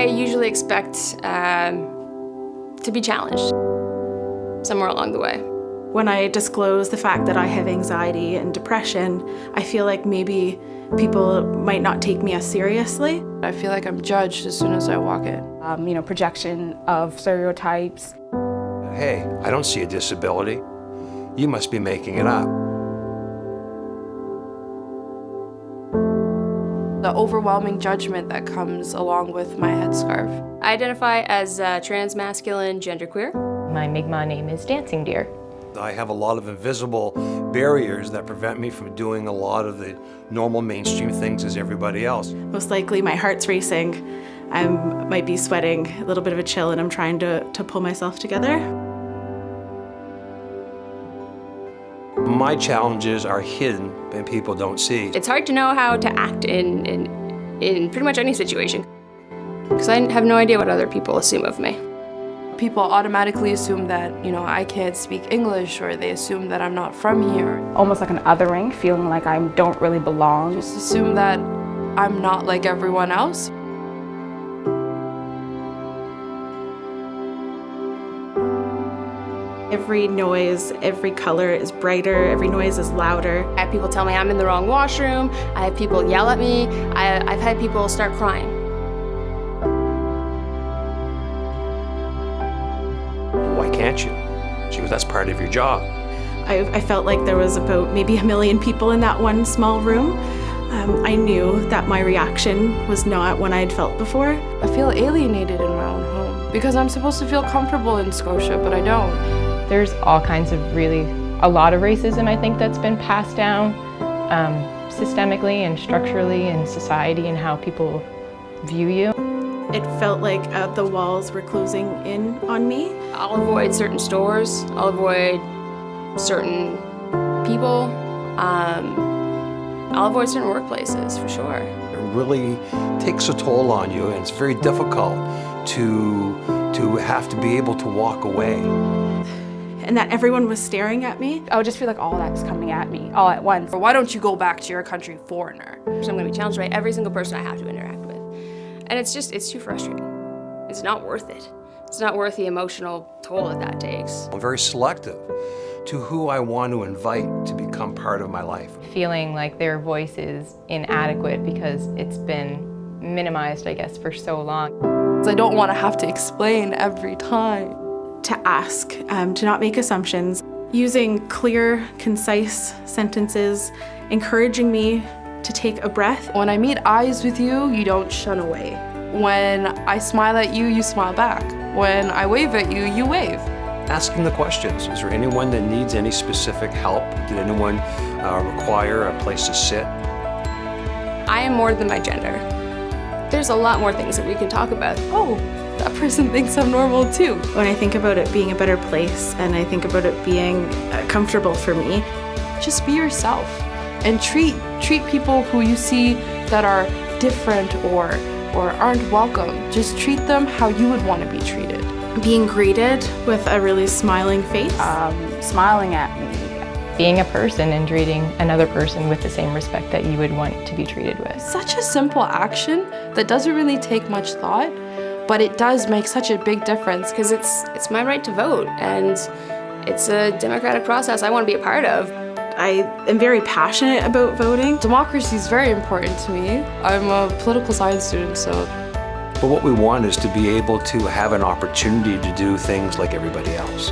I usually expect to be challenged somewhere along the way. When I disclose the fact that I have anxiety and depression, I feel like maybe people might not take me as seriously. I feel like I'm judged as soon as I walk in. Projection of stereotypes. Hey, I don't see a disability. You must be making it up. The overwhelming judgment that comes along with my headscarf. I identify as trans-masculine, genderqueer. My Mi'kmaq name is Dancing Deer. I have a lot of invisible barriers that prevent me from doing a lot of the normal mainstream things as everybody else. Most likely my heart's racing. I might be sweating, a little bit of a chill, and I'm trying to pull myself together. My challenges are hidden and people don't see. It's hard to know how to act in pretty much any situation, because I have no idea what other people assume of me. People automatically assume that, I can't speak English, or they assume that I'm not from here. Almost like an othering, feeling like I don't really belong. Just assume that I'm not like everyone else. Every noise, every color is brighter, every noise is louder. I have people tell me I'm in the wrong washroom. I have people yell at me. I've had people start crying. Why can't you? She goes, that's part of your job. I felt like there was about maybe 1 million people in that one small room. I knew that my reaction was not one I'd felt before. I feel alienated in my own home because I'm supposed to feel comfortable in Scotia, but I don't. There's all kinds of a lot of racism, I think, that's been passed down systemically and structurally in society and how people view you. It felt like the walls were closing in on me. I'll avoid certain stores. I'll avoid certain people. I'll avoid certain workplaces, for sure. It really takes a toll on you, and it's very difficult to have to be able to walk away. And that everyone was staring at me. I would just feel like all that's coming at me all at once. Why don't you go back to your country, foreigner? So I'm going to be challenged by every single person I have to interact with. And it's too frustrating. It's not worth it. It's not worth the emotional toll that takes. I'm very selective to who I want to invite to become part of my life. Feeling like their voice is inadequate because it's been minimized, I guess, for so long. I don't want to have to explain every time. To ask, to not make assumptions, using clear, concise sentences, encouraging me to take a breath. When I meet eyes with you, you don't shun away. When I smile at you, you smile back. When I wave at you, you wave. Asking the questions. Is there anyone that needs any specific help? Did anyone require a place to sit? I am more than my gender. There's a lot more things that we can talk about. Oh, that person thinks I'm normal too. When I think about it being a better place and I think about it being comfortable for me. Just be yourself and treat people who you see that are different or aren't welcome. Just treat them how you would want to be treated. Being greeted with a really smiling face. Smiling at me. Being a person and treating another person with the same respect that you would want to be treated with. Such a simple action that doesn't really take much thought, but it does make such a big difference. Because it's my right to vote, and it's a democratic process I want to be a part of. I am very passionate about voting. Democracy is very important to me. I'm a political science student, so. But what we want is to be able to have an opportunity to do things like everybody else.